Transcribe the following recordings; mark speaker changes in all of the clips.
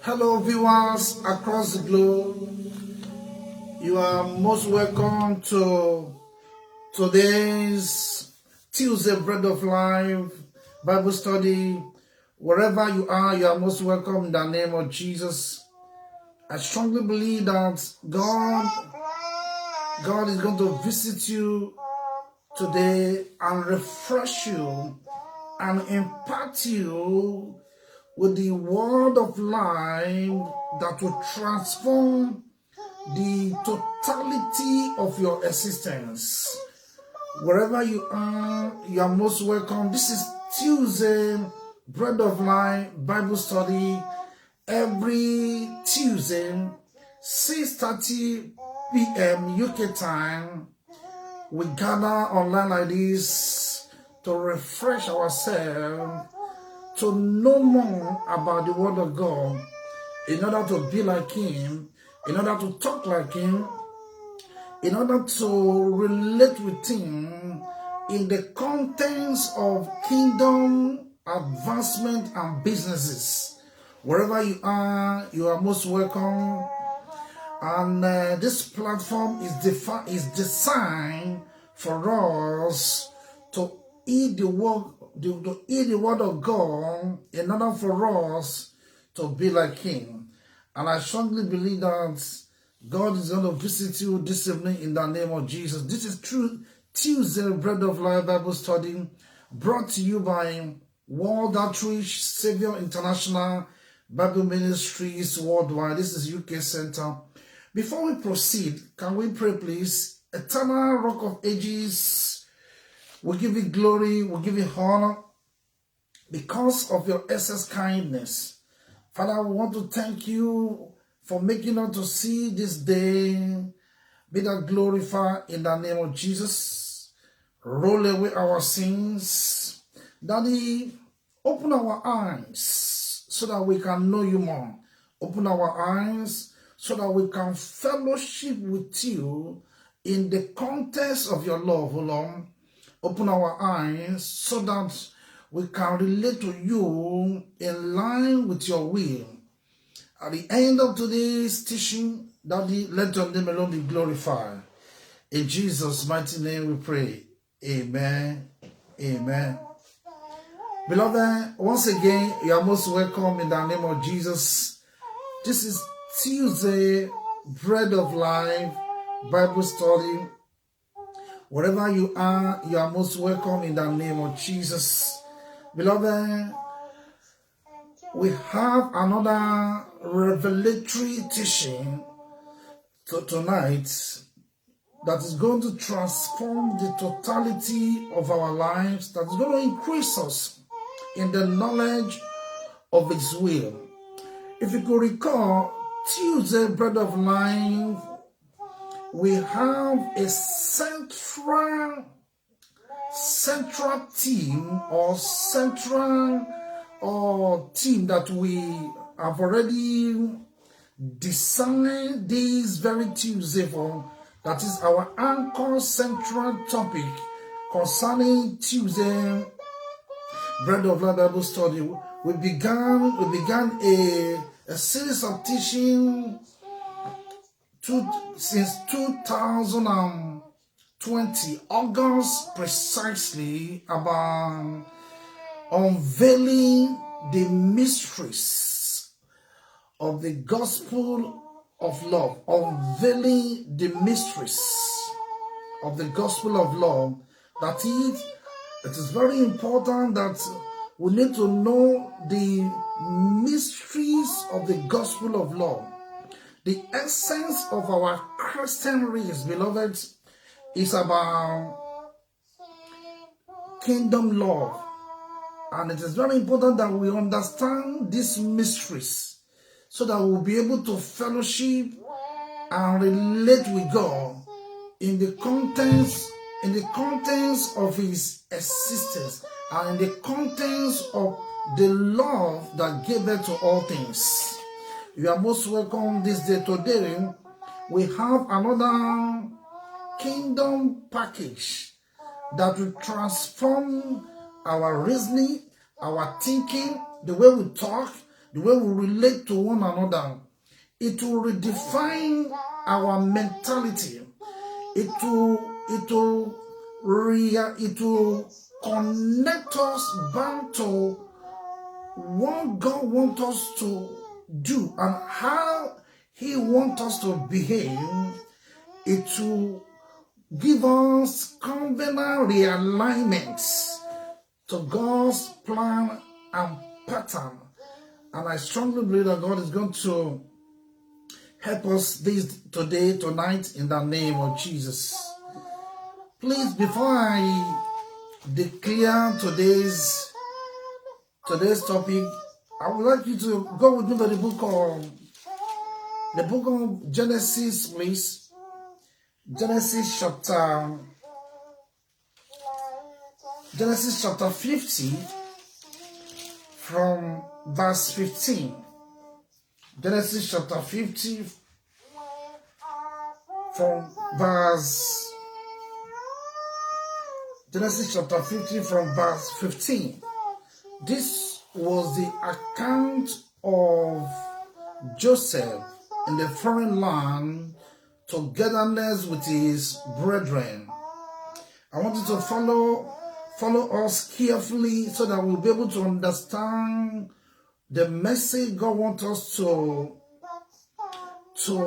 Speaker 1: Hello, viewers across the globe. You are most welcome to today's Tuesday Bread of Life Bible study. Wherever you are most welcome in the name of Jesus. I strongly believe that God is going to visit you today and refresh you and impart you with the word of life that will transform the totality of your existence. Wherever you are most welcome. This is Tuesday Bread of Life Bible study. Every Tuesday, 6:30 p.m. UK time, we gather online like this to refresh ourselves, to know more about the Word of God, in order to be like Him, in order to talk like Him, in order to relate with Him in the contents of kingdom advancement and businesses. Wherever you are most welcome. And this platform is designed for us to eat the word of God in order for us to be like Him. And I strongly believe that God is going to visit you this evening in the name of Jesus. This is True Tuesday Bread of Life Bible study, brought to you by World Outreach Savior International Bible Ministries Worldwide. This is UK Center. Before we proceed, can we pray, please? Eternal Rock of Ages, we give you glory, we give you honor because of your excess kindness. Father, we want to thank you for making us to see this day. Be thou glorified in the name of Jesus. Roll away our sins. Daddy, open our eyes so that we can know you more. Open our eyes so that we can fellowship with you in the context of your love, O Lord. Open our eyes so that we can relate to you in line with your will. At the end of today's teaching, Daddy, let your name alone be glorified. In Jesus' mighty name we pray. Amen. Amen. Beloved, once again, you are most welcome in the name of Jesus. This is Tuesday Bread of Life Bible study. Wherever you are most welcome in the name of Jesus. Beloved, we have another revelatory teaching tonight that is going to transform the totality of our lives, that is going to increase us in the knowledge of His will. If you could recall, Tuesday Bread of Life, we have a central theme or theme that we have already designed this very Tuesday for. That is our anchor central topic concerning Tuesday Bread of Life Bible study. We began a series of teaching since 2020, August precisely, about unveiling the mysteries of the gospel of love. Unveiling the mysteries of the gospel of love. That is, it is very important that we need to know the mysteries of the gospel of love. The essence of our Christian race, beloved, is about kingdom love. And it is very important that we understand these mysteries so that we'll be able to fellowship and relate with God in the contents of His existence and in the contents of the love that gave birth to all things. You are most welcome this day. Today, we have another kingdom package that will transform our reasoning, our thinking, the way we talk, the way we relate to one another. It will redefine our mentality. It will connect us back to what God wants us to do and how He wants us to behave. It will give us covenant realignments to God's plan and pattern. And I strongly believe that God is going to help us tonight, in the name of Jesus. Please, before I declare today's topic, I would like you to go with me to the book of Genesis, please. Genesis chapter 50 from verse 15. Genesis chapter 50 from verse 15. This was the account of Joseph in the foreign land, togetherness with his brethren. I want you to follow us carefully so that we'll be able to understand the message God wants us to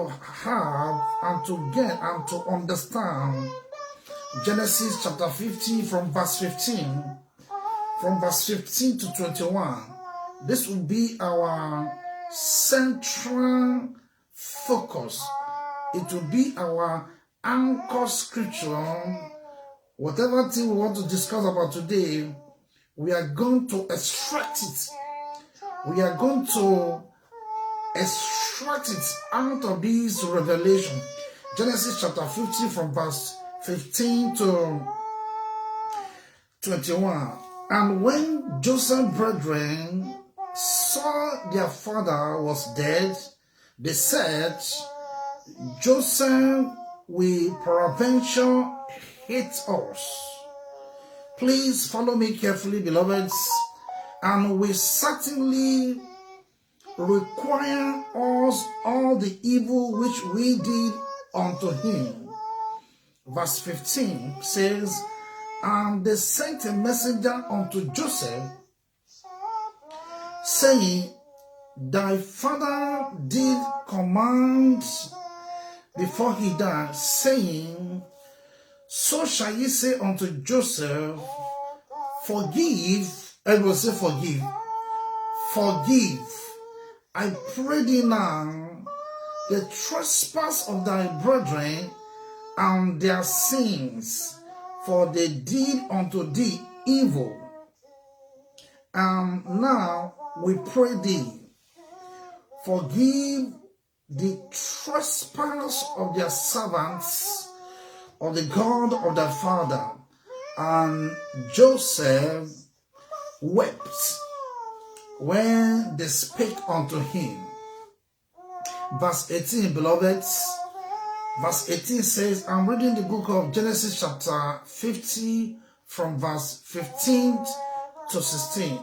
Speaker 1: have and to get and to understand. Genesis chapter 50 from verse 15 to 21. This will be our central focus. It will be our anchor scripture. Whatever thing we want to discuss about today, we are going to extract it. We are going to extract it out of this revelation. Genesis chapter 50 from verse 15 to 21. And when Joseph's brethren saw their father was dead, they said, Joseph will peradventure hate us. Please follow me carefully, beloveds, and we certainly require us all the evil which we did unto him. Verse 15 says, and they sent a messenger unto Joseph, saying, thy father did command before he died, saying, so shall ye say unto Joseph, forgive. Everyone say forgive. Forgive, I pray thee now, the trespass of thy brethren and their sins, for they did unto thee evil. And now we pray thee, forgive the trespass of their servants, of the God of their father. And Joseph wept when they spake unto him. Verse 18, beloveds. Verse 18 says, I'm reading the book of Genesis chapter 50 from verse 15 to 16.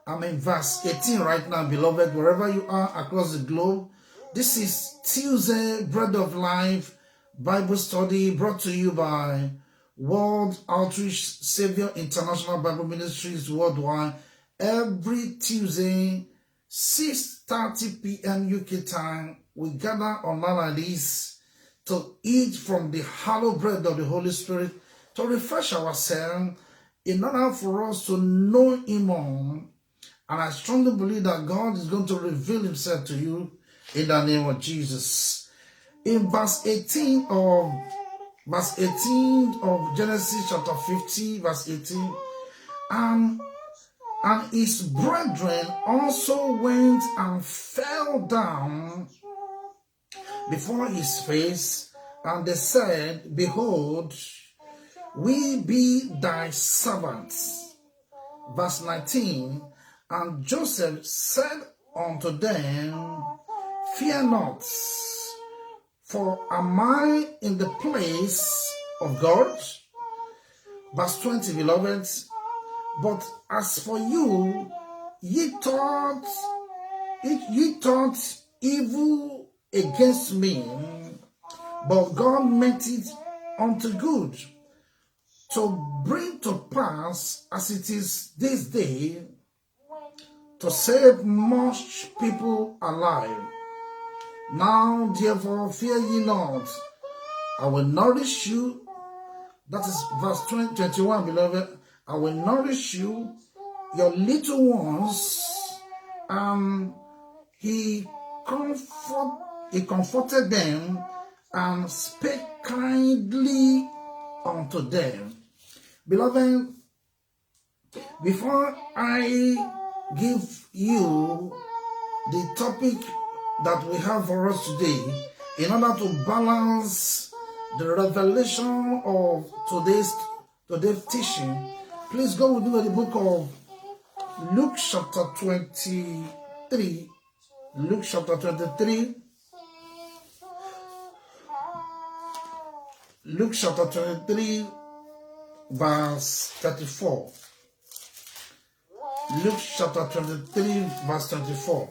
Speaker 1: I'm in verse 18 right now, beloved, wherever you are across the globe. This is Tuesday Bread of Life Bible study brought to you by World Outreach Savior International Bible Ministries worldwide. Every Tuesday, 6:30 p.m. UK time, we gather online like this to eat from the hallowed bread of the Holy Spirit, to refresh ourselves in order for us to know Him more. And I strongly believe that God is going to reveal Himself to you in the name of Jesus. In verse 18 of Genesis chapter 50, verse 18, and his brethren also went and fell down before his face, and they said, behold, we be thy servants. Verse 19, and Joseph said unto them, fear not, for am I in the place of God? Verse 20, beloveds, but as for you, ye thought Ye thought evil against me, but God meant it unto good, to bring to pass as it is this day, to save much people alive. Now therefore fear ye not, I will nourish you. That is verse 21, beloved. I will nourish you, your little ones. And he comforted them and spake kindly unto them. Beloved, before I give you the topic that we have for us today, in order to balance the revelation of today's teaching, please go with me to the book of Luke chapter 23. Luke chapter 23. Luke chapter 23, verse 34. Luke chapter 23, verse 24.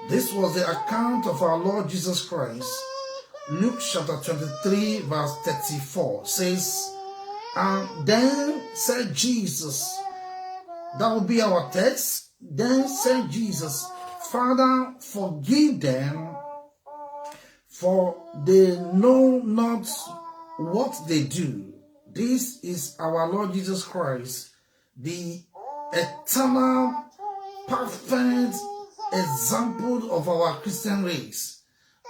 Speaker 1: This was the account of our Lord Jesus Christ. Luke chapter 23, verse 34 says, and then said Jesus, that will be our text. Then said Jesus, Father, forgive them, for they know not what they do. This is our Lord Jesus Christ, the eternal, perfect example of our Christian race,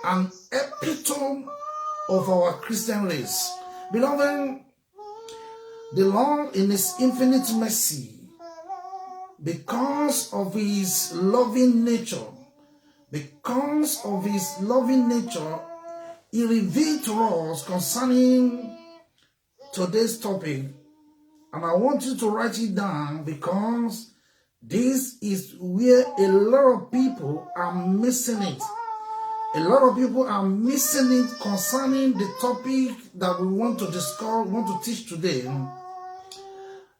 Speaker 1: an epitome of our Christian race. Beloved, the Lord in His infinite mercy, because of His loving nature, He revealed to us concerning today's topic. And I want you to write it down, because this is where a lot of people are missing it. A lot of people are missing it concerning the topic that we want to discuss, want to teach today.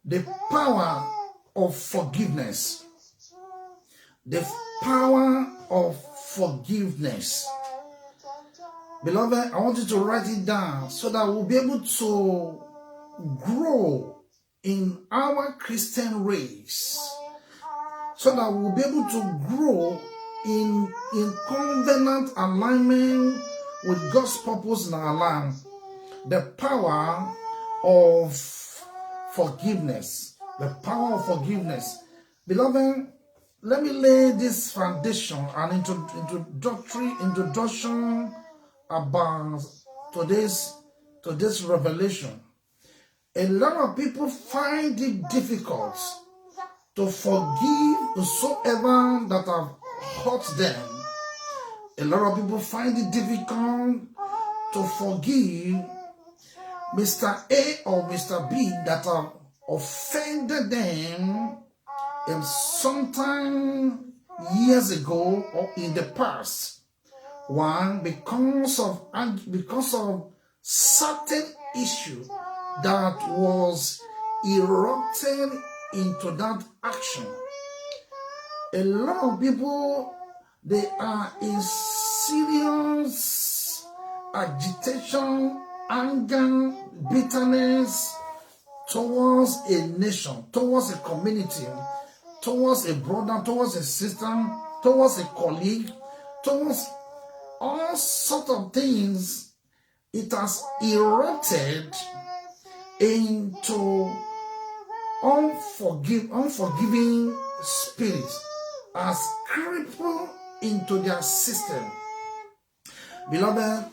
Speaker 1: The power of forgiveness. The power of forgiveness. Beloved, I want you to write it down so that we'll be able to grow in our Christian race. So that we'll be able to grow in covenant alignment with God's purpose in our life. The power of forgiveness. The power of forgiveness. Beloved, let me lay this foundation and introduction about today's revelation. A lot of people find it difficult to forgive whosoever that have hurt them. A lot of people find it difficult to forgive Mr. A or Mr. B that have offended them sometime years ago or in the past. One, because of certain issue that was erupted into that action. A lot of people, they are in serious agitation, anger, bitterness towards a nation, towards a community, towards a brother, towards a sister, towards a colleague, towards all sorts of things. It has erupted into unforgiving spirits, has crippled into their system. Beloved,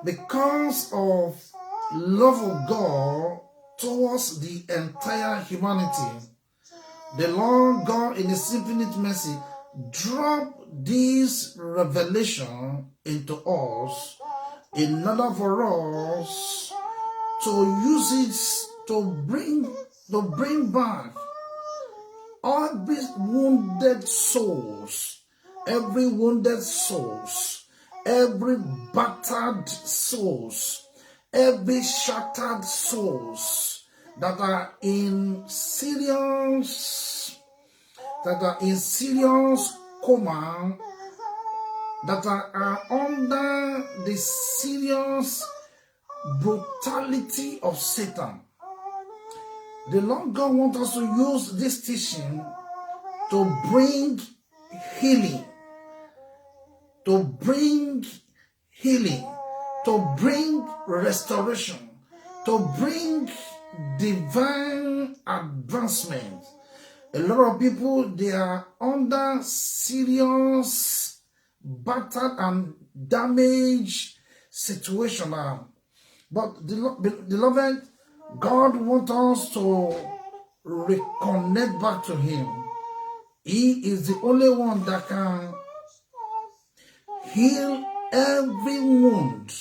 Speaker 1: because of love of God towards the entire humanity, the Lord God in His infinite mercy dropped this revelation into us in order for us to use it to bring back all these wounded souls, every battered souls, every shattered souls that are in serious coma, that are under the serious brutality of Satan. The Lord God wants us to use this teaching to bring healing, to bring healing, to bring restoration, to bring divine advancement. A lot of people, they are under serious battered and damaged situation now. But beloved, God wants us to reconnect back to Him. He is the only one that can heal every wound,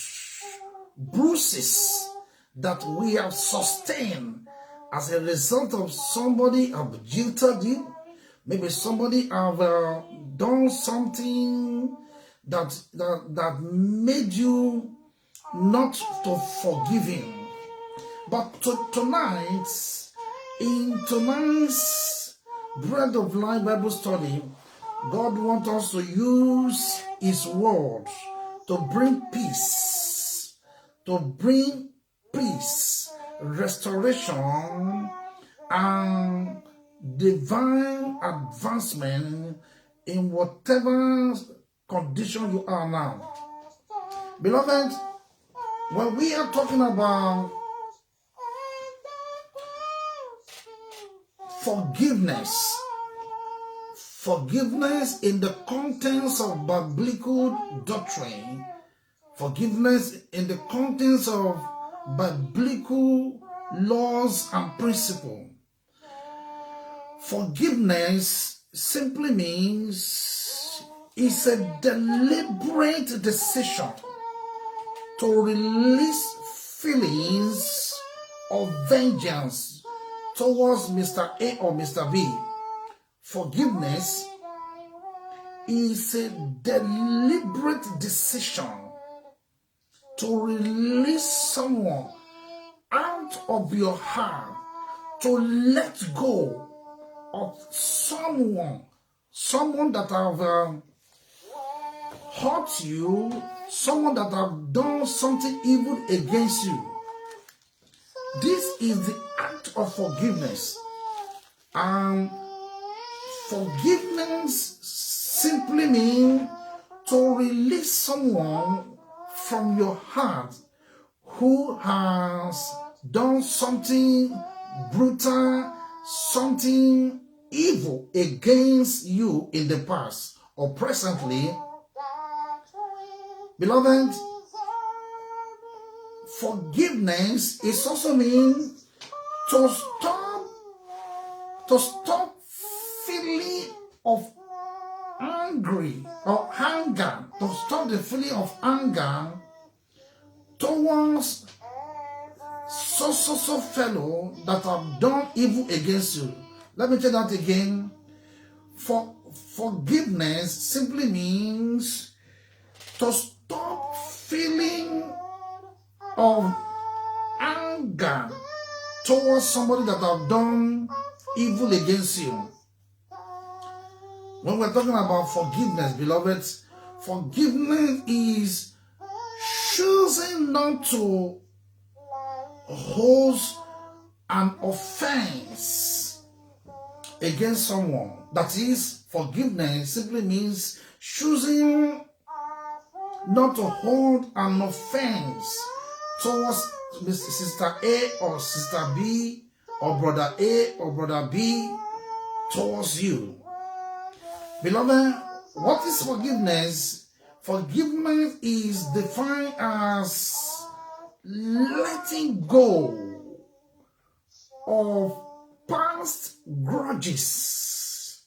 Speaker 1: bruises that we have sustained as a result of somebody have jilted you. Maybe somebody have done something that made you not to forgive him. But tonight, in tonight's Bread of Life Bible study, God wants us to use His word to bring peace, restoration, and divine advancement in whatever condition you are now. Beloved, when we are talking about forgiveness in the contents of biblical doctrine, forgiveness in the contents of biblical laws and principles. Forgiveness simply means it's a deliberate decision to release feelings of vengeance towards Mr. A or Mr. B. Forgiveness is a deliberate decision to release someone out of your heart, to let go of someone that have hurt you, someone that have done something evil against you. This is the act of forgiveness. And forgiveness simply means to release someone from your heart who has done something brutal, something evil against you in the past or presently. Beloved, forgiveness is also means to stop feeling of angry or anger, to stop the feeling of anger towards so fellow that have done evil against you. Let me tell that again. Forgiveness simply means to stop feeling of anger towards somebody that have done evil against you. When we're talking about forgiveness, beloved, forgiveness is choosing not to hold an offense against someone. That is, forgiveness simply means choosing not to hold an offense towards Sister A or Sister B or Brother A or Brother B towards you. Beloved, what is forgiveness? Forgiveness is defined as letting go of past grudges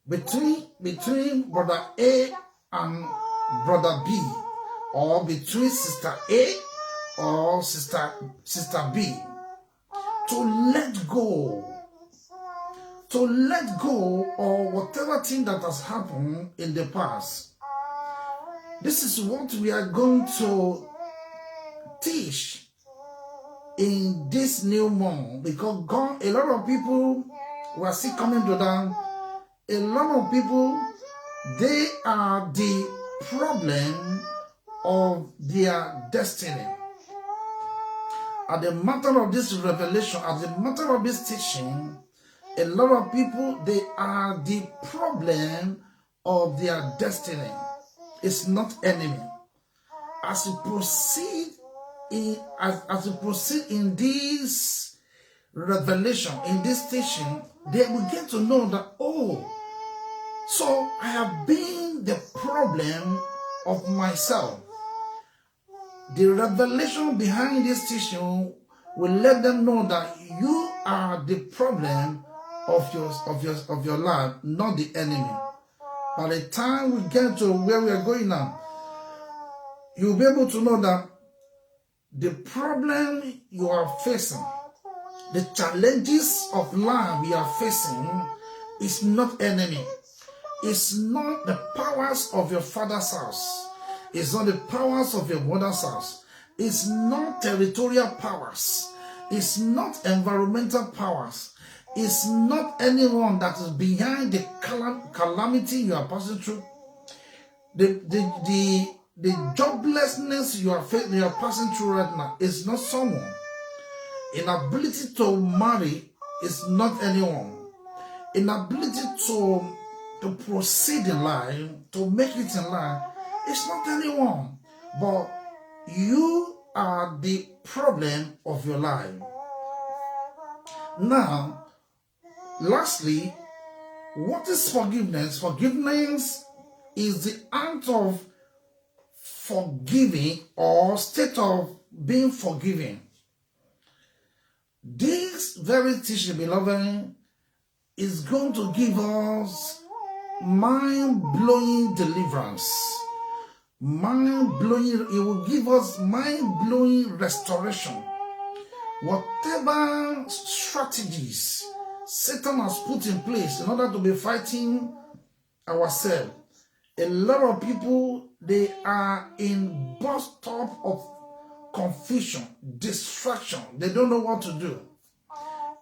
Speaker 1: between Brother A and Brother B, or between Sister A or Sister B. To let go of whatever thing that has happened in the past. This is what we are going to teach in this new month, because God, a lot of people, we are still coming to that. A lot of people They are the problem of their destiny. At the matter of this revelation, at the matter of this teaching, a lot of people, they are the problem of their destiny. It's not enemy. As you proceed in this revelation, in this teaching, they will get to know that, oh, so I have been the problem of myself. The revelation behind this teaching will let them know that you are the problem of your life, not the enemy. By the time we get to where we are going now, you'll be able to know that the problem you are facing, the challenges of life you are facing, is not enemy. It's not the powers of your father's house. It's not the powers of your mother's house. It's not territorial powers. It's not environmental powers. It's not anyone that is behind the calamity you are passing through. The joblessness you are passing through right now is not someone. Inability to marry is not anyone. Inability to proceed in life, to make it in life, it's not anyone. But you are the problem of your life. Now, lastly, what is forgiveness? Forgiveness is the act of forgiving or state of being forgiven. This very teaching, beloved, is going to give us mind-blowing deliverance. Mind-blowing, it will give us mind-blowing restoration. Whatever strategies Satan has put in place in order to be fighting ourselves, a lot of people, they are in burst stop of confusion, distraction. They don't know what to do.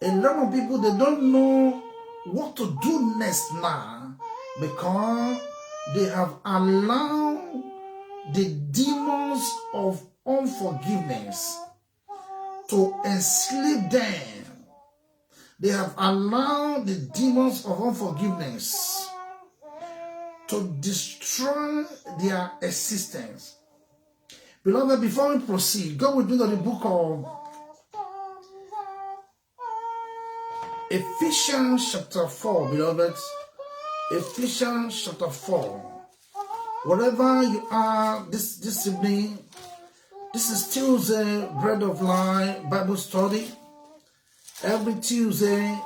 Speaker 1: A lot of people, they don't know what to do next now because they have allowed the demons of unforgiveness to enslave them. They have allowed the demons of unforgiveness to destroy their existence. Beloved, before we proceed, go with me to the book of Ephesians chapter 4, beloved. Ephesians chapter 4. Wherever you are this evening, this is Tuesday, Bread of Life Bible Study. Every Tuesday,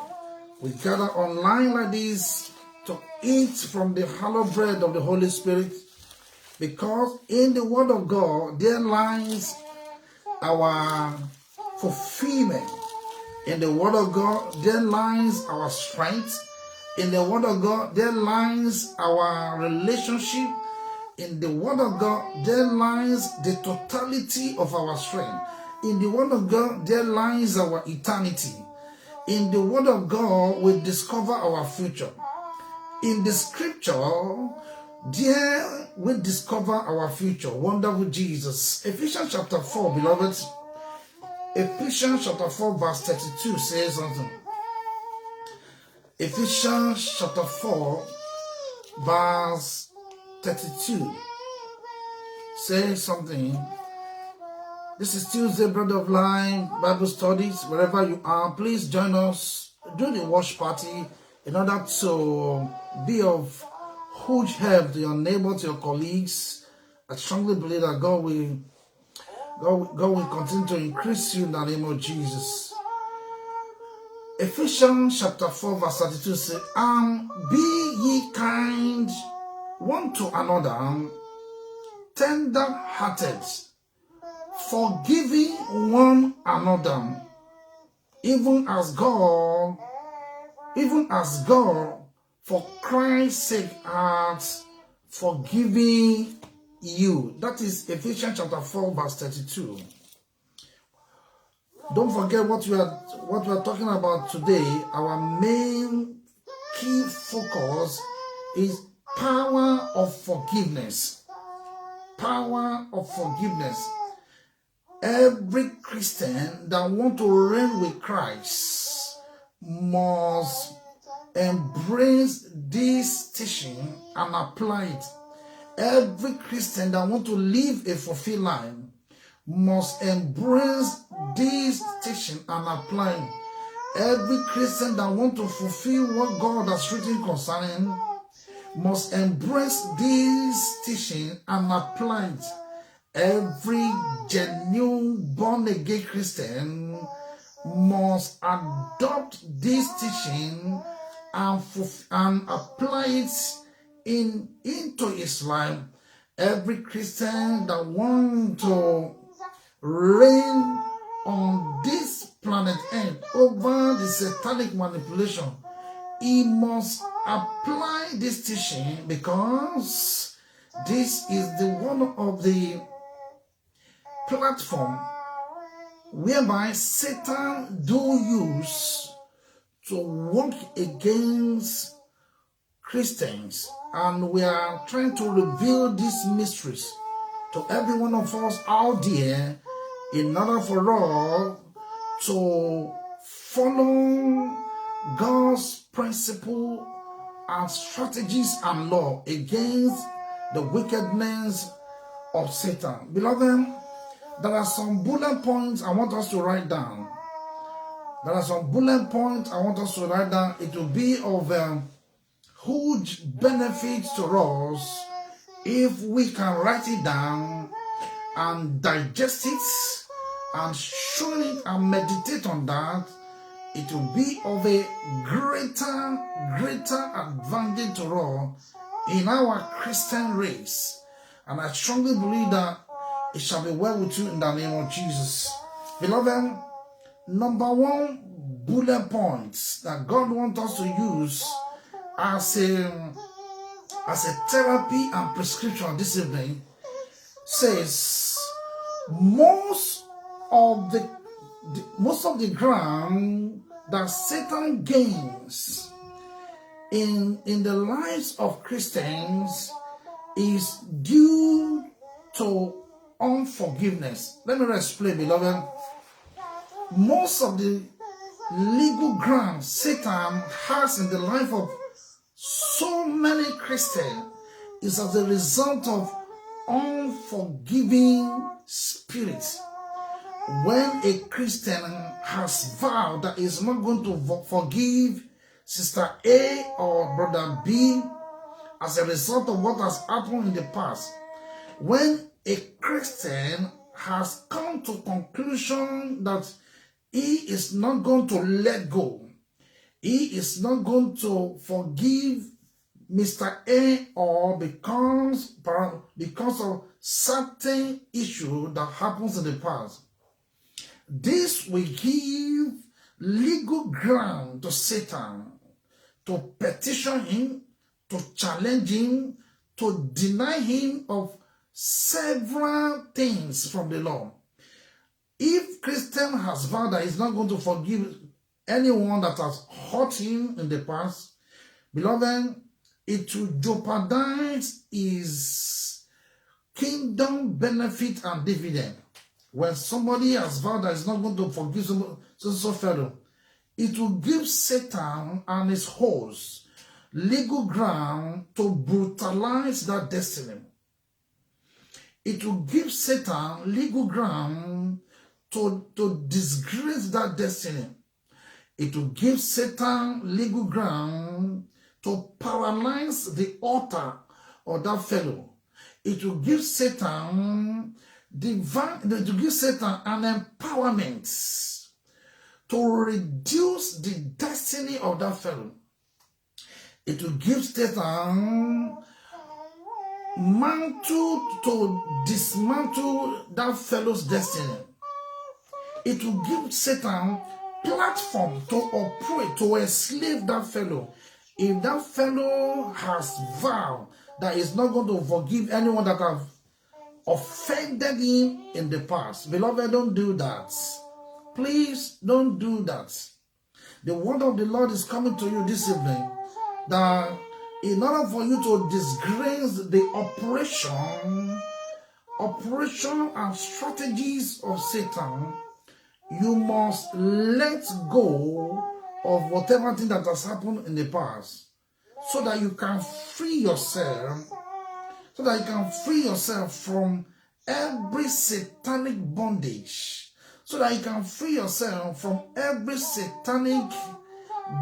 Speaker 1: we gather online like this to eat from the hallowed bread of the Holy Spirit, because in the Word of God, there lies our fulfillment. In the Word of God, there lies our strength. In the Word of God, there lies our relationship. In the Word of God, there lies the totality of our strength. In the Word of God, there lies our eternity. In the Word of God, we discover our future. In the Scripture, there we discover our future. Wonderful Jesus. Ephesians chapter 4, beloved. Ephesians chapter 4, verse 32 says something. Ephesians chapter 4, verse 32 says something. This is Tuesday, Bread of Life Bible Studies. Wherever you are, please join us. Do the watch party in order to be of huge help to your neighbor, to your colleagues. I strongly believe that God will continue to increase you in the name of Jesus. Ephesians chapter 4 verse 32 says, be ye kind one to another, tender-hearted, forgiving one another, even as God, for Christ's sake, hath forgiving you. That is Ephesians chapter 4 verse 32. Don't forget what we are talking about today. Our main key focus is Power of forgiveness. Power of forgiveness. Every Christian that wants to reign with Christ must embrace this teaching and apply it. Every Christian that wants to live a fulfilled life must embrace this teaching and apply it. Every Christian that wants to fulfill what God has written concerning must embrace this teaching and apply it. Every genuine born-again Christian must adopt this teaching and apply it into his life. Every Christian that wants to reign on this planet Earth over the satanic manipulation, he must apply this teaching, because this is the one of the platform whereby Satan do use to work against Christians, and we are trying to reveal these mysteries to every one of us out there in order for us to follow God's principle and strategies and law against the wickedness of Satan. Beloved, there are some bullet points I want us to write down. There are some bullet points I want us to write down. It will be of huge benefit to us if we can write it down and digest it and show it and meditate on that. It will be of a greater advantage to us in our Christian race. And I strongly believe that it shall be well with you in the name of Jesus. Beloved, number one bullet point that God wants us to use as a therapy and prescription discipline says most of the ground that Satan gains in the lives of Christians is due to unforgiveness. Let me explain, beloved. Most of the legal ground Satan has in the life of so many Christians is as a result of unforgiving spirits. When a Christian has vowed that he's not going to forgive Sister A or Brother B as a result of what has happened in the past, when a Christian has come to conclusion that he is not going to let go, he is not going to forgive Mr. A or because of certain issue that happens in the past, this will give legal ground to Satan to petition him, to challenge him, to deny him of several things from the law. If Christian has vowed that he's not going to forgive anyone that has hurt him in the past, beloved, it will jeopardize his kingdom benefit and dividend. When somebody has vowed that he's not going to forgive so fellow, it will give Satan and his host legal ground to brutalize that destiny. It will give Satan legal ground to disgrace that destiny. It will give Satan legal ground to paralyze the altar of that fellow. It will give Satan an empowerment to reduce the destiny of that fellow. It will give Satan mantle to dismantle that fellow's destiny. It will give Satan platform to operate, to enslave that fellow. If that fellow has vowed that he's not going to forgive anyone that have offended him in the past, beloved, don't do that. Please don't do that. The word of the Lord is coming to you this evening that in order for you to disgrace the operation and strategies of Satan, you must let go of whatever thing that has happened in the past, so that you can free yourself, from every satanic bondage, so that you can free yourself from every satanic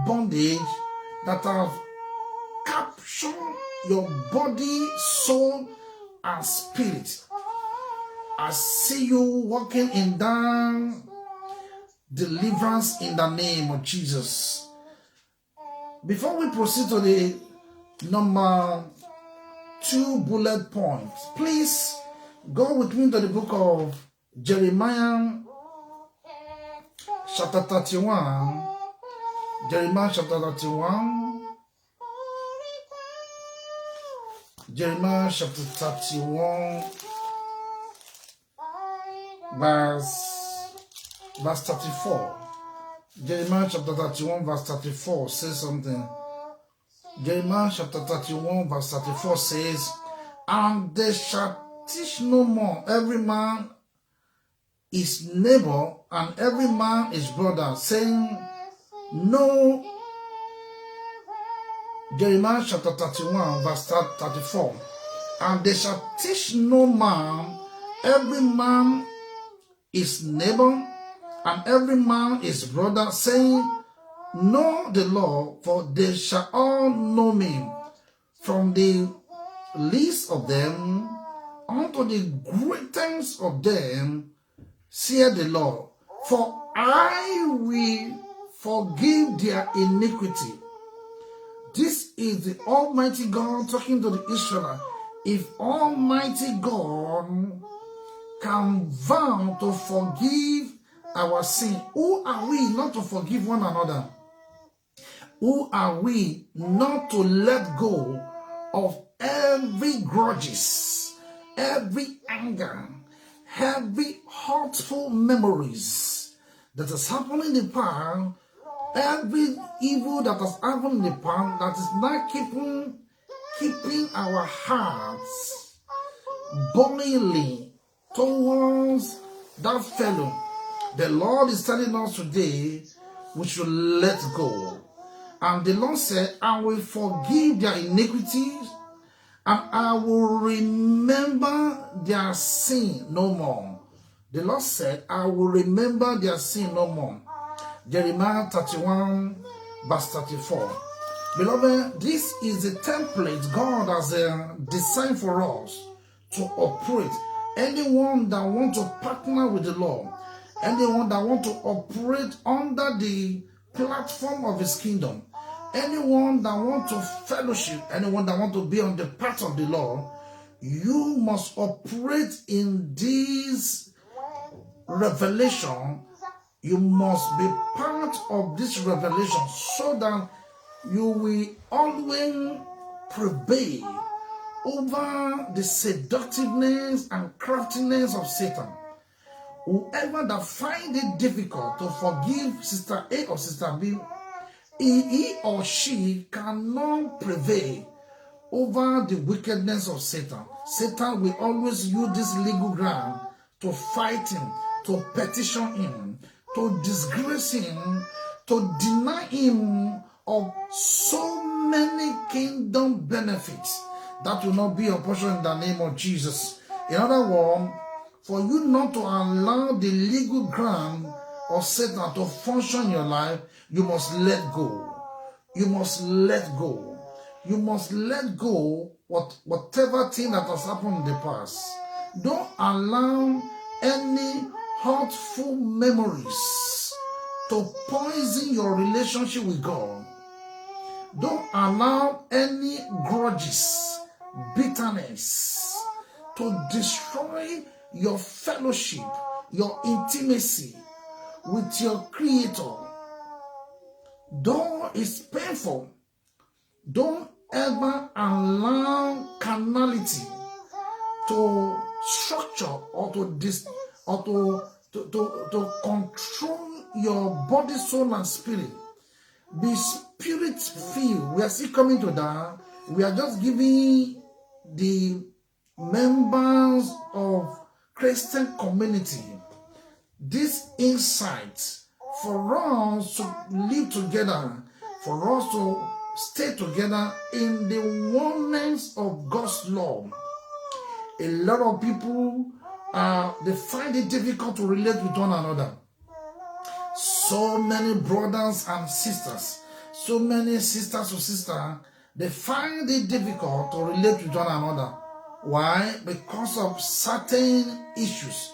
Speaker 1: bondage that have captured your body, soul, and spirit. I see you walking in that deliverance in the name of Jesus. Before we proceed to the number 2 bullet points, please go with me to the book of Jeremiah chapter 31. Jeremiah chapter 31. Jeremiah chapter 31 verse 34. Jeremiah chapter 31 verse 34 says something. Jeremiah chapter 31 verse 34 says, "And they shall teach no more every man his neighbor and every man his brother, saying, no." Jeremiah chapter 31 verse 34. "And they shall teach no man every man his neighbor and every man his brother, saying, know the law, for they shall all know me, from the least of them unto the greatest of them, saith the Lord. For I will forgive their iniquity." This is the Almighty God talking to the Israelites. If Almighty God can vow to forgive our sin, who are we not to forgive one another? Who are we not to let go of every grudges, every anger, every hurtful memories that has happened in the past, every evil that has happened in the past that is not keeping our hearts boiling towards that fellow? The Lord is telling us today we should let go. And the Lord said, I will forgive their iniquities and I will remember their sin no more. The Lord said, I will remember their sin no more. Jeremiah 31 verse 34. Beloved, this is the template God has designed for us to operate. Anyone that wants to partner with the Lord, anyone that wants to operate under the platform of his kingdom, anyone that wants to fellowship, anyone that wants to be on the path of the Lord, you must operate in this revelation. You must be part of this revelation so that you will always prevail over the seductiveness and craftiness of Satan. Whoever that finds it difficult to forgive Sister A or Sister B, he or she cannot prevail over the wickedness of Satan. Satan will always use this legal ground to fight him, to petition him, to disgrace him, to deny him of so many kingdom benefits that will not be a portion in the name of Jesus. In other words, for you not to allow the legal ground of Satan to function in your life, you must let go. You must let go. You must let go whatever thing that has happened in the past. Don't allow any hurtful memories to poison your relationship with God. Don't allow any grudges, bitterness to destroy your fellowship, your intimacy with your Creator. Though it's painful, don't ever allow carnality to structure or to control your body, soul, and spirit. Be spirit filled. We are still coming to that. We are just giving the members of Christian community this insight for us to live together, for us to stay together in the oneness of God's love. A lot of people, they find it difficult to relate with one another. So many brothers and sisters, so many sisters to sisters, they find it difficult to relate with one another. Why? Because of certain issues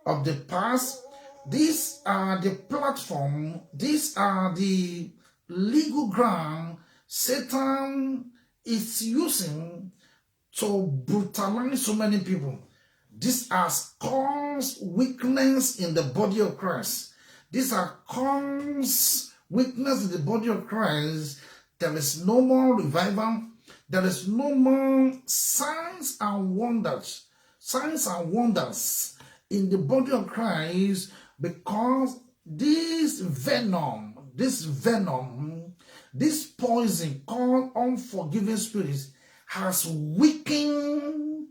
Speaker 1: of the past. These are the platform, these are the legal ground Satan is using to brutalize so many people. This has caused weakness in the body of Christ. These are caused weakness in the body of Christ. There is no more revival. There is no more signs and wonders in the body of Christ, because this venom, this poison called unforgiving spirits has weakened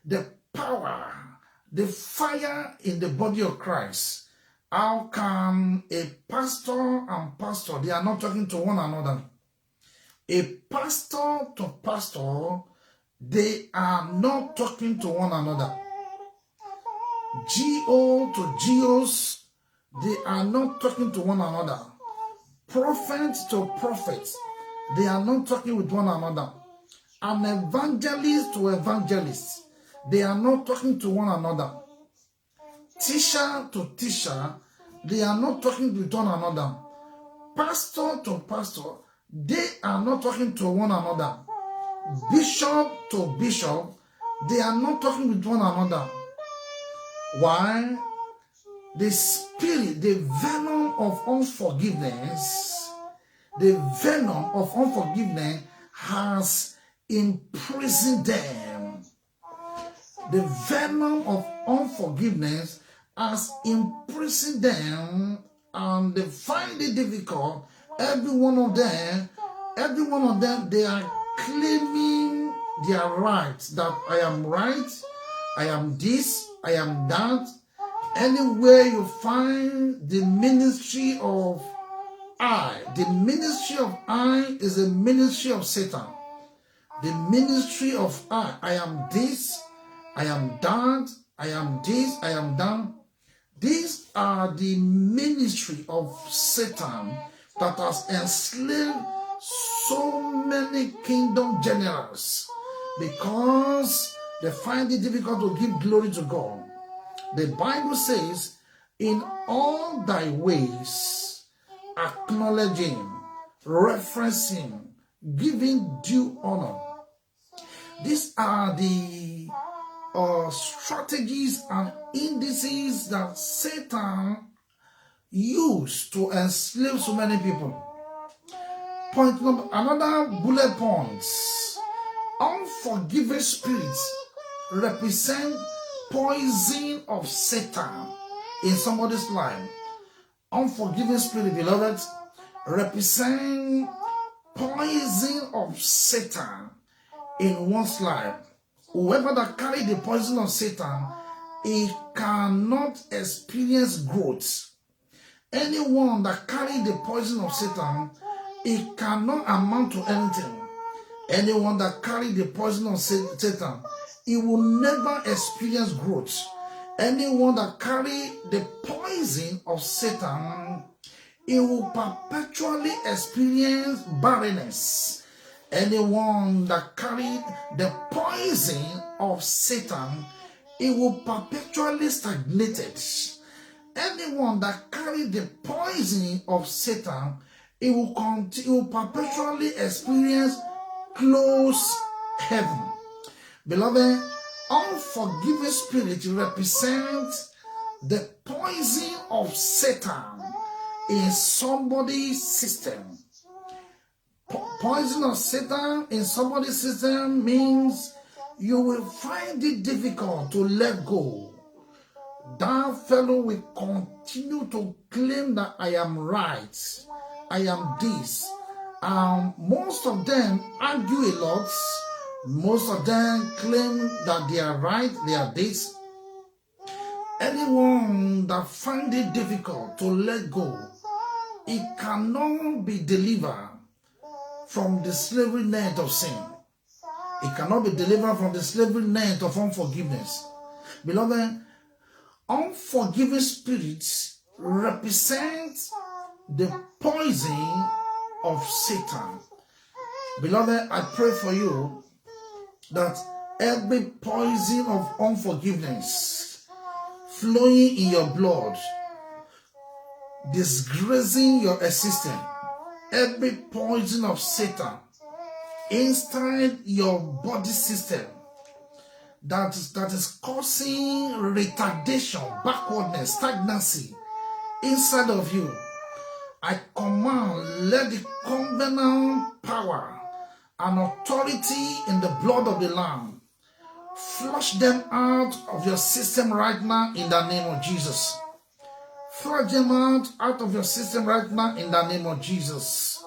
Speaker 1: the power, the fire in the body of Christ. How can a pastor and pastor, they are not talking to one another? A pastor to pastor, they are not talking to one another. GO to GOs, they are not talking to one another. Prophet to prophet, they are not talking with one another. An evangelist to evangelist, they are not talking to one another. Teacher to teacher, they are not talking with one another. Pastor to pastor, they are not talking to one another. Bishop to bishop, they are not talking with one another. Why? The spirit, the venom of unforgiveness, has imprisoned them. The venom of unforgiveness has imprisoned them, and they find it difficult. Every one of them, they are claiming their rights, that I am right, I am this, I am that. Anywhere you find the ministry of I is a ministry of Satan. The ministry of I am this, I am that, I am this, I am that. These are the ministry of Satan that has enslaved so many kingdom generals, because they find it difficult to give glory to God. The Bible says, in all thy ways, acknowledge him, reference him, giving due honor. These are the strategies and indices that Satan used to enslave so many people. Another bullet points. Unforgiving spirits represent poison of Satan in somebody's life. Unforgiving spirit, beloved, represent poison of Satan in one's life. Whoever that carry the poison of Satan, he cannot experience growth. Anyone that carry the poison of Satan, he cannot amount to anything. Anyone that carry the poison of Satan, he will never experience growth. Anyone that carry the poison of Satan, he will perpetually experience barrenness. Anyone that carry the poison of Satan, he will perpetually stagnate. Anyone that carry the poison of Satan, he will perpetually experience close heaven. Beloved, unforgiving spirit represents the poison of Satan in somebody's system. Poison of Satan in somebody's system means you will find it difficult to let go. That fellow will continue to claim that I am right, I am this, Most of them argue a lot. Most of them claim that they are right, they are this. Anyone that finds it difficult to let go, it cannot be delivered from the slavery net of sin. It cannot be delivered from the slavery net of unforgiveness. Beloved, unforgiving spirits represent the poison of Satan. Beloved, I pray for you that every poison of unforgiveness flowing in your blood, disgracing your existence, every poison of Satan inside your body system that is causing retardation, backwardness, stagnancy inside of you, I command, let the covenant power and authority in the blood of the Lamb flush them out of your system right now in the name of Jesus. Flush them out of your system right now in the name of Jesus.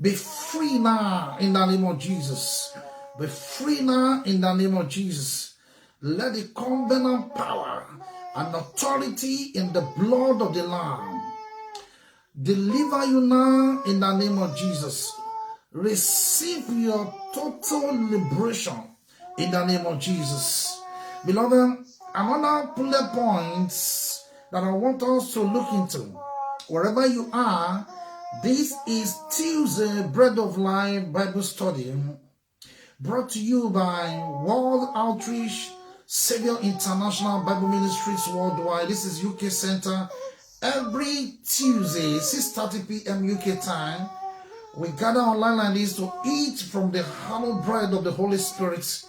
Speaker 1: Be free now in the name of Jesus. Be free now in the name of Jesus. Let the covenant power and authority in the blood of the Lamb deliver you now in the name of Jesus. Receive your total liberation in the name of Jesus. Beloved, another bullet point that I want us to look into, wherever you are, this is Tuesday Bread of Life Bible Study, brought to you by World Outreach Savior International Bible Ministries Worldwide. This is UK Center. Every Tuesday, 6:30 p.m. UK time, we gather online like this to eat from the hallowed bread of the Holy Spirit.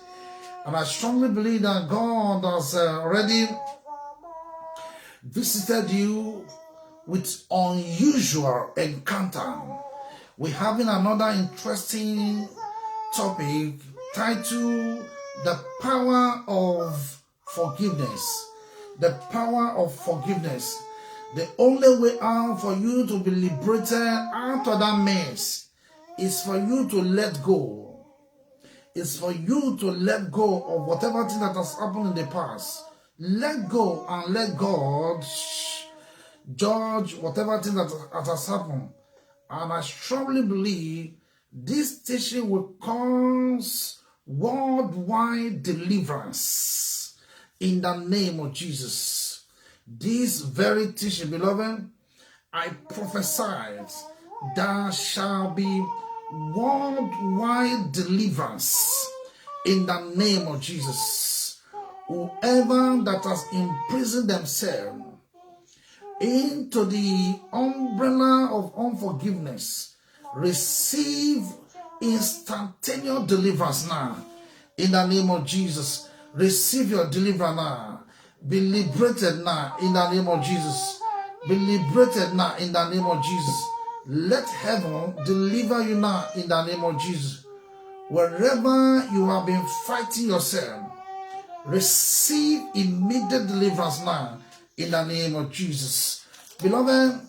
Speaker 1: And I strongly believe that God has already visited you with unusual encounter. We're having another interesting topic titled The Power of Forgiveness. The power of forgiveness. The only way out for you to be liberated out of that mess is for you to let go. It's for you to let go of whatever thing that has happened in the past. Let go and let God judge whatever thing that has happened. And I strongly believe this teaching will cause worldwide deliverance in the name of Jesus. This very teaching, beloved, I prophesied there shall be worldwide deliverance in the name of Jesus. Whoever that has imprisoned themselves into the umbrella of unforgiveness, receive instantaneous deliverance now in the name of Jesus. Receive your deliverance now. Be liberated now in the name of Jesus. Be liberated now in the name of Jesus. Let heaven deliver you now in the name of Jesus. Wherever you have been fighting yourself, receive immediate deliverance now in the name of Jesus. Beloved,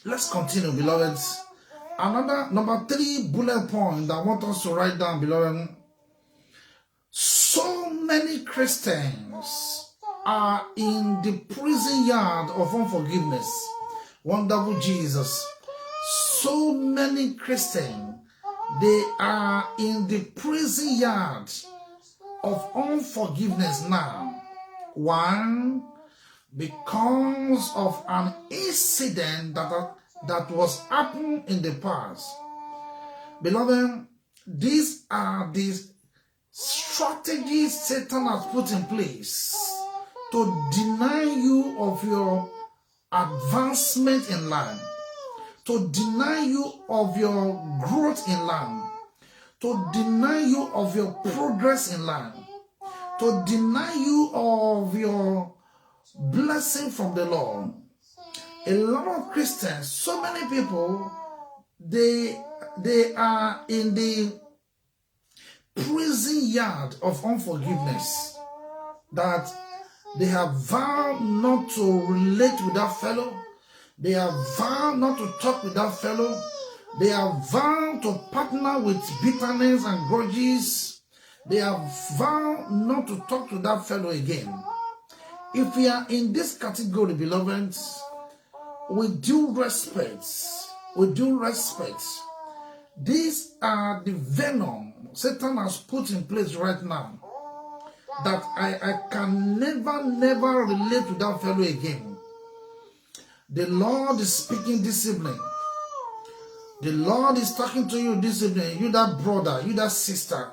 Speaker 1: let's continue, beloved. Another number 3 bullet point that I want us to write down, beloved. So many Christians are in the prison yard of unforgiveness. Wonderful Jesus. So many Christians, they are in the prison yard of unforgiveness now. One, because of an incident that was happened in the past. Beloved, these are the strategies Satan has put in place to deny you of your advancement in life, to deny you of your growth in life, to deny you of your progress in life, to deny you of your blessing from the Lord. A lot of Christians, so many people, they are in the prison yard of unforgiveness, that they have vowed not to relate with that fellow. They have vowed not to talk with that fellow. They have vowed to partner with bitterness and grudges. They have vowed not to talk to that fellow again. If we are in this category, beloved, with due respect, these are the venom Satan has put in place right now, that I can never relate to that fellow again. The Lord is speaking this evening. The Lord is talking to you this evening, you that brother, you that sister,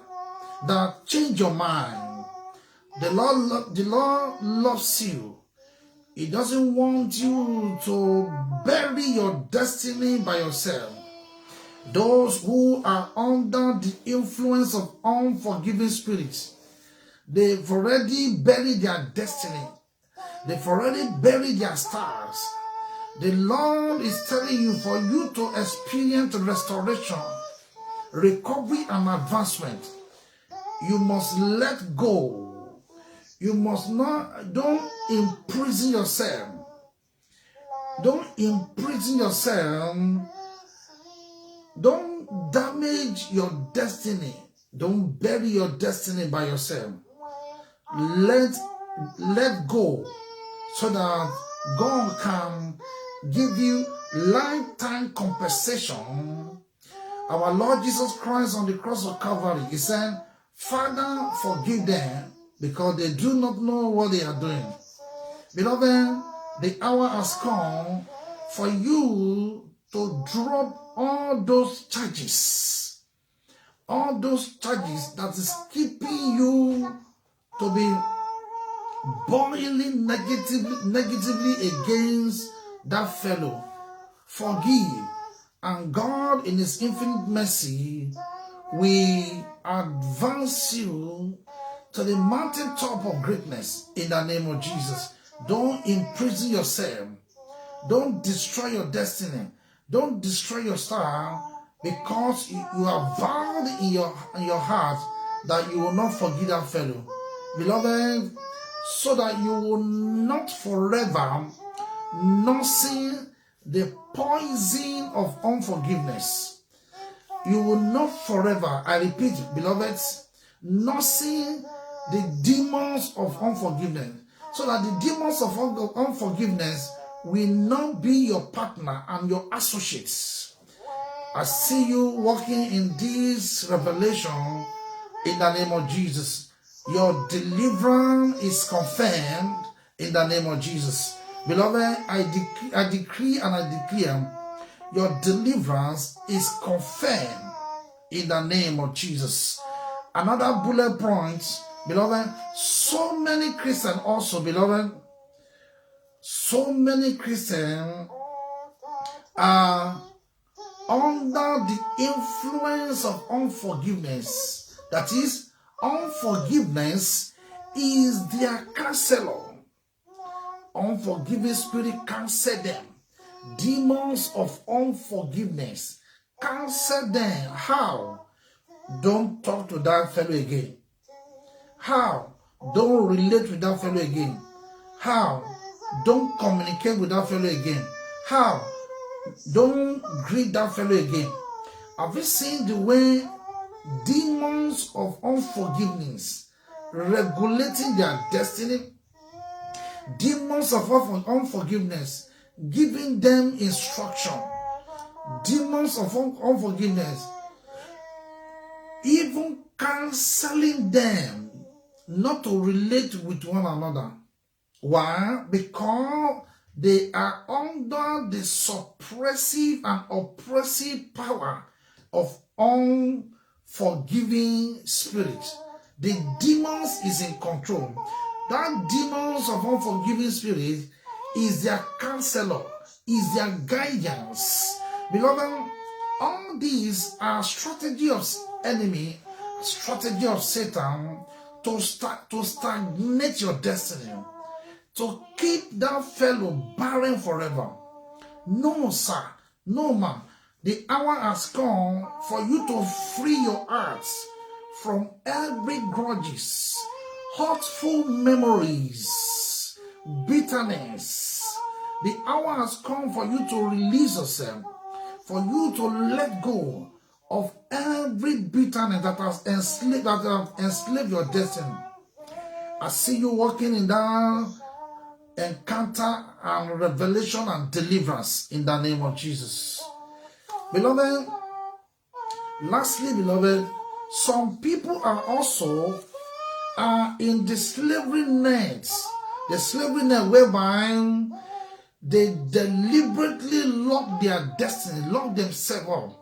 Speaker 1: that change your mind. The Lord loves you. He doesn't want you to bury your destiny by yourself. Those who are under the influence of unforgiving spirits, they've already buried their destiny. They've already buried their stars. The Lord is telling you, for you to experience restoration, recovery, and advancement, you must let go. You must not, don't imprison yourself. Don't imprison yourself. Don't damage your destiny. Don't bury your destiny by yourself. Let go, so that God can give you lifetime compensation. Our Lord Jesus Christ on the cross of Calvary, he said, Father, forgive them, because they do not know what they are doing. Beloved, the hour has come for you to drop all those charges. All those charges that is keeping you to be boiling negatively against that fellow. Forgive, and God in his infinite mercy will advance you to the mountaintop of greatness in the name of Jesus. Don't imprison yourself. Don't destroy your destiny. Don't destroy your star, because you have vowed in your heart that you will not forgive that fellow. Beloved, so that you will not forever nursing the poison of unforgiveness. You will not forever, I repeat, beloveds, nursing the demons of unforgiveness, so that the demons of unforgiveness will not be your partner and your associates. I see you walking in this revelation in the name of Jesus. Your deliverance is confirmed in the name of Jesus. Beloved, I decree and I declare your deliverance is confirmed in the name of Jesus. Another bullet point, beloved, so many Christians also, beloved, so many Christians are under the influence of unforgiveness. That is, unforgiveness is their counselor. Unforgiving spirit counsel them. Demons of unforgiveness counsel them. How? Don't talk to that fellow again. How? Don't relate with that fellow again. How? Don't communicate with that fellow again. How? Don't greet that fellow again. Have you seen the way demons of unforgiveness regulating their destiny? Demons of unforgiveness giving them instruction. Demons of unforgiveness even counseling them not to relate with one another. Why? Because they are under the suppressive and oppressive power of unforgiving spirit. The demons is in control. That demons of unforgiving spirit is their counselor, is their guidance. Beloved, all these are strategy of enemy, strategy of Satan to stagnate your destiny, to keep that fellow barren forever. No, sir, no, man. The hour has come for you to free your hearts from every grudges, hurtful memories, bitterness. The hour has come for you to release yourself for you to let go of every bitterness that has enslaved your destiny. I see you walking in that encounter and revelation and deliverance in the name of Jesus. Beloved, lastly, beloved, some people are also in the slavery nets. The slavery net whereby they deliberately lock their destiny, lock themselves up.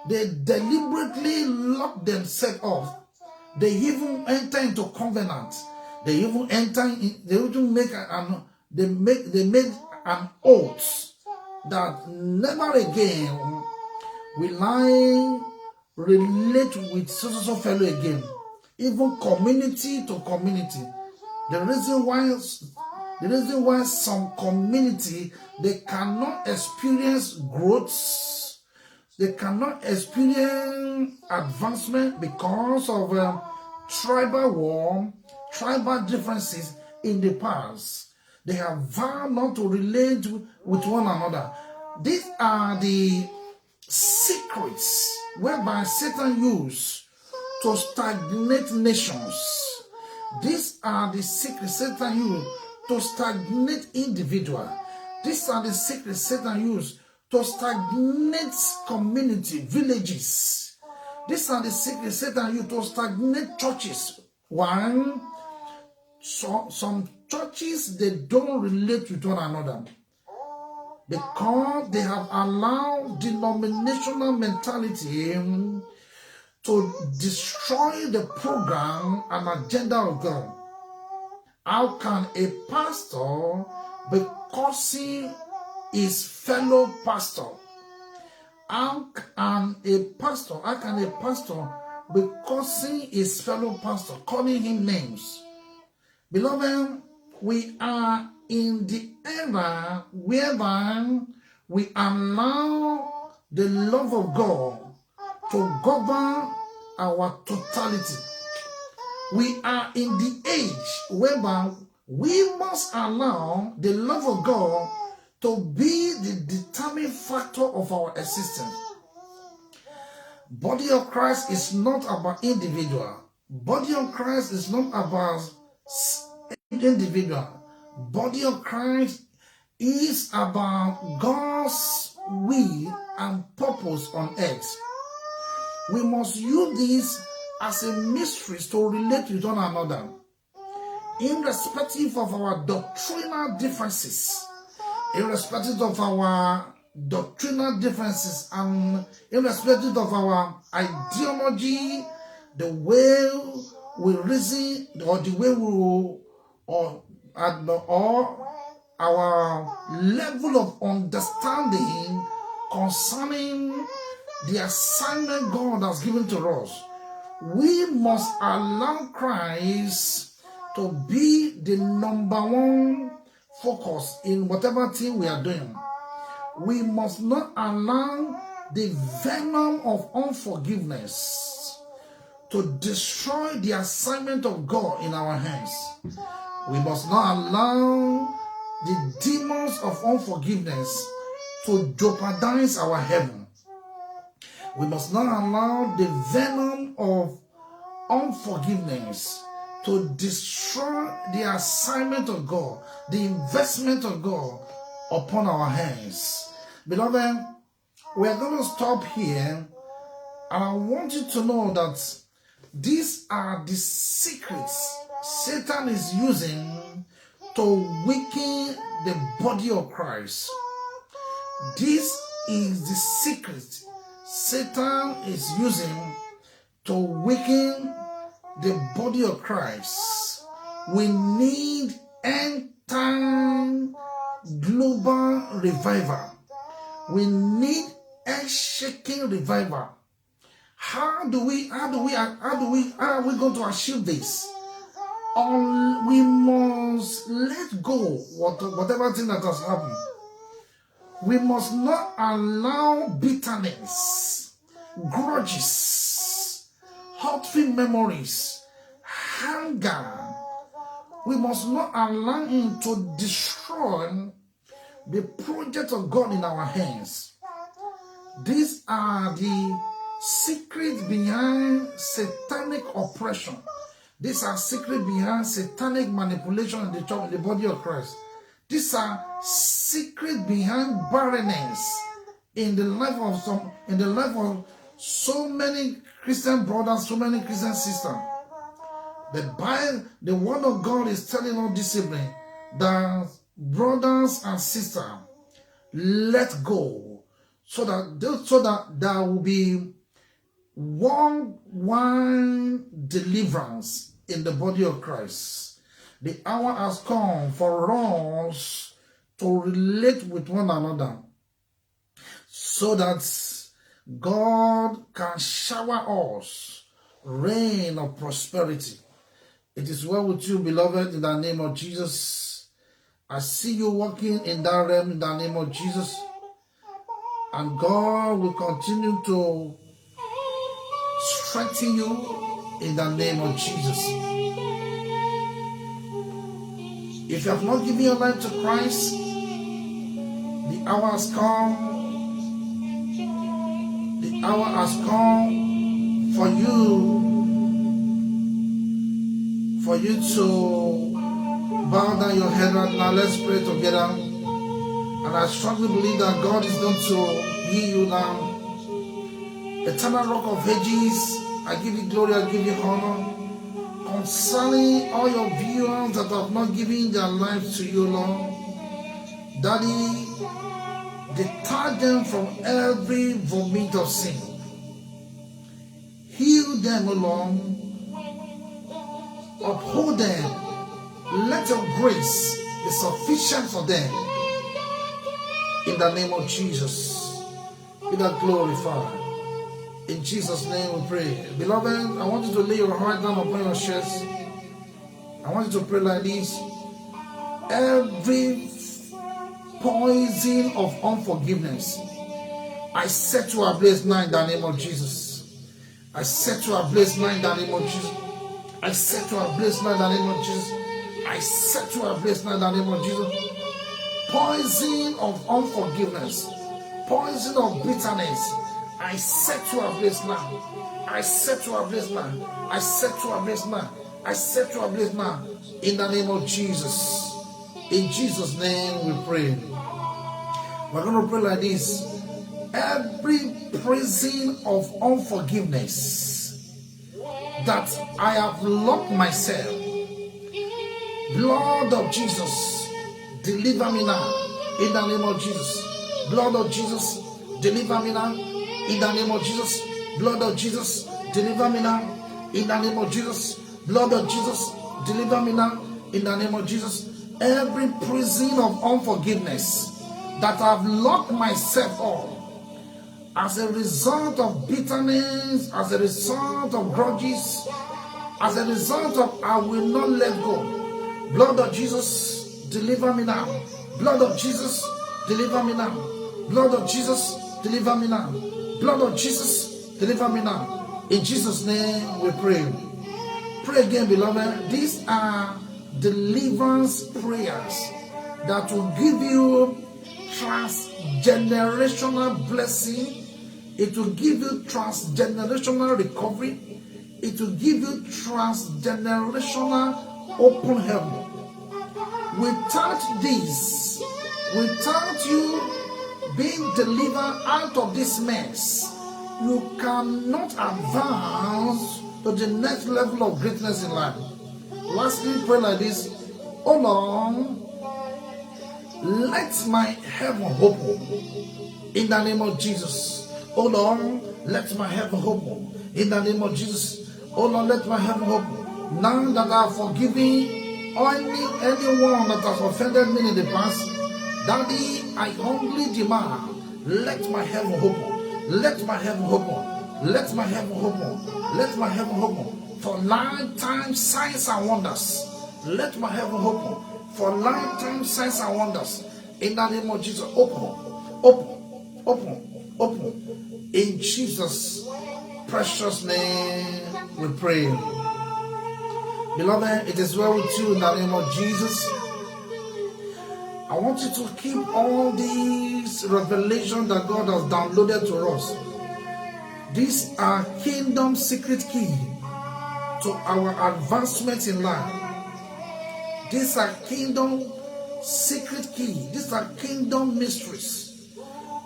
Speaker 1: They deliberately lock themselves up. They even enter into covenant. They even enter in, they even make they make an oath that never again will I relate with so fellow again. Even community to community. The reason why some community they cannot experience growth, they cannot experience advancement because of tribal war, tribal differences in the past. They have vowed not to relate with one another. These are the secrets whereby Satan used to stagnate nations. These are the secrets Satan used to stagnate individuals. These are the secrets Satan used to stagnate community, villages. These are the secrets Satan used to stagnate churches. One, some churches, they don't relate with one another because they have allowed denominational mentality to destroy the program and agenda of God. How can a pastor be cursing his fellow pastor? How can a pastor be cursing his fellow pastor, calling him names? Beloved, we are in the era whereby we allow the love of God to govern our totality. We are in the age whereby we must allow the love of God to be the determining factor of our existence. Body of Christ is not about individual. Body of Christ is not about individual. Body of Christ is about God's will and purpose on earth. We must use this as a mystery to relate with one another, irrespective of our doctrinal differences, irrespective of our doctrinal differences, and irrespective of our ideology, the way we reason, or the way we or our level of understanding concerning the assignment God has given to us. We must allow Christ to be the number one focus in whatever thing we are doing. We must not allow the venom of unforgiveness to destroy the assignment of God in our hands. We must not allow the demons of unforgiveness to jeopardize our heaven. We must not allow the venom of unforgiveness to destroy the assignment of God, the investment of God upon our hands. Beloved, we are going to stop here, and I want you to know that these are the secrets Satan is using to weaken the body of Christ. This is the secret Satan is using to weaken the body of Christ. We need end-time global revival. We need earth-shaking revival. How are we going to achieve this? We must let go whatever thing that has happened. We must not allow bitterness, grudges, hurtful memories, anger. We must not allow him to destroy the project of God in our hands. These are the secrets behind satanic oppression. These are secrets behind satanic manipulation in the church, in the body of Christ. These are secrets behind barrenness in the life of so many Christian brothers, so many Christian sisters. The word of God is telling us this evening that brothers and sisters, let go, so that there will be one deliverance in the body of Christ. The hour has come for us to relate with one another, so that God can shower us rain of prosperity. It is well with you, beloved, in the name of Jesus. I see you walking in that realm in the name of Jesus. And God will continue to strengthen you in the name of Jesus. If you have not given your life to Christ, the hour has come. The hour has come for you to bow down your head right now. Let's pray together. And I strongly believe that God is going to heal you now. Eternal Rock of Ages, I give you glory, I give you honor. Concerning all your viewers that have not given their lives to you, Lord, Daddy, detach them from every vomit of sin. Heal them, O Lord. Uphold them. Let your grace be sufficient for them. In the name of Jesus, be thou glorified. In Jesus' name we pray. Beloved, I want you to lay your right hand upon your chest. I want you to pray like this. Every poison of unforgiveness, I set to ablaze now in the name of Jesus. I set to ablaze now in the name of Jesus. I set to ablaze now in the name of Jesus. I set to ablaze now in the name of Jesus. Poison of unforgiveness, poison of bitterness, I set to ablaze now. I set to ablaze now. I set to ablaze now. I set to ablaze now. In the name of Jesus. In Jesus' name we pray. We're going to pray like this. Every prison of unforgiveness that I have locked myself, blood of Jesus, deliver me now. In the name of Jesus. Blood of Jesus, deliver me now. In the name of Jesus. Blood of Jesus, deliver me now. In the name of Jesus. Blood of Jesus, deliver me now. In the name of Jesus. Every prison of unforgiveness that I've locked myself up as a result of bitterness, as a result of grudges, as a result of I will not let go. Blood of Jesus, deliver me now. Blood of Jesus, deliver me now. Blood of Jesus, deliver me now. Blood of Jesus, deliver me now. In Jesus' name we pray. Pray again, beloved. These are deliverance prayers that will give you transgenerational blessing. It will give you transgenerational recovery. It will give you transgenerational open heaven. Without this, without you being delivered out of this mess, you cannot advance to the next level of greatness in life. Lastly, pray like this. Oh Lord, let my heaven open in the name of Jesus. Oh Lord, let my heaven open in the name of Jesus. Oh Lord, let my heaven open. Now that I have forgiven anyone that has offended me in the past, Daddy, I humbly demand, let my heaven open. Let my heaven open. Let my heaven open. Let my heaven open for lifetime signs and wonders. Let my heaven open for lifetime signs and wonders. In the name of Jesus, open, open, open, open. In Jesus' precious name we pray. Beloved, it is well with you in the name of Jesus. I want you to keep all these revelations that God has downloaded to us. These are kingdom secret key to our advancement in life. These are kingdom secret key. These are kingdom mysteries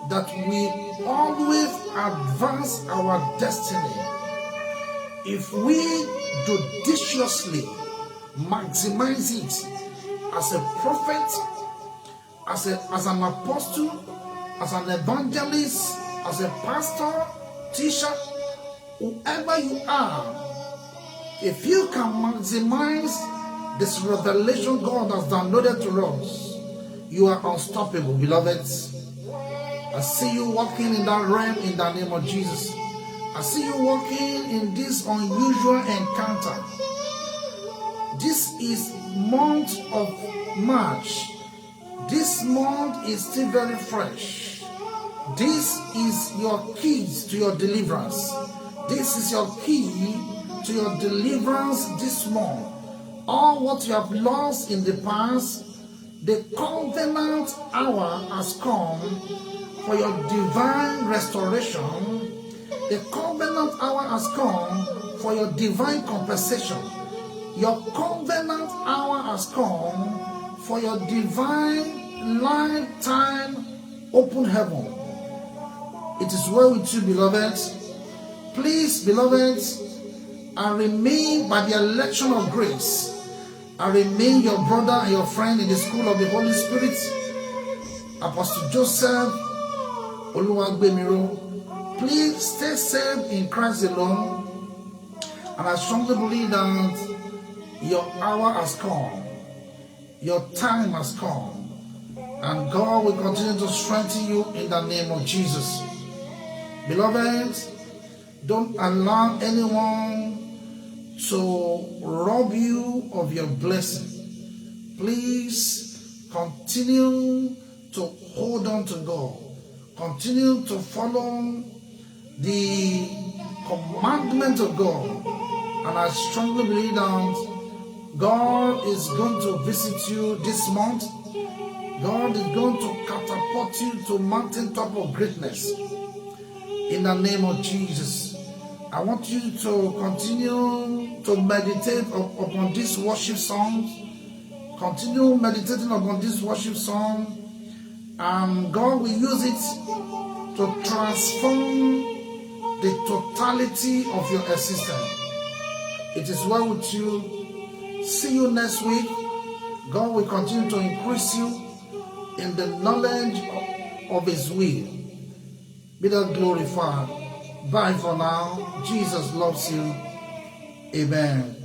Speaker 1: that will always advance our destiny if we judiciously maximize it as a prophet, as an apostle, as an evangelist, as a pastor, teacher, whoever you are. If you can maximize this revelation God has downloaded to us, you are unstoppable, beloved. I see you walking in that realm in the name of Jesus. I see you walking in this unusual encounter. This is month of March. This month is still very fresh. This is your keys to your deliverance. This is your key to your deliverance this month. All what you have lost in the past, the covenant hour has come for your divine restoration. The covenant hour has come for your divine compensation. Your covenant hour has come for your divine lifetime open heaven. It is well with you, beloved. Please, beloved, I remain by the election of grace. I remain your brother and your friend in the school of the Holy Spirit, Apostle Joseph Oluwagbemiro. Please stay safe in Christ alone. And I strongly believe that your hour has come. Your time has come. And God will continue to strengthen you in the name of Jesus. Beloved, don't allow anyone to rob you of your blessing. Please continue to hold on to God. Continue to follow the commandment of God. And I strongly believe that God is going to visit you this month. God is going to catapult you to mountaintop of greatness. In the name of Jesus. I want you to continue to meditate upon this worship song. Continue meditating upon this worship song. And God will use it to transform the totality of your existence. It is well with you. See you next week. God will continue to increase you in the knowledge of His will. Be thou glorified. Bye for now. Jesus loves you. Amen.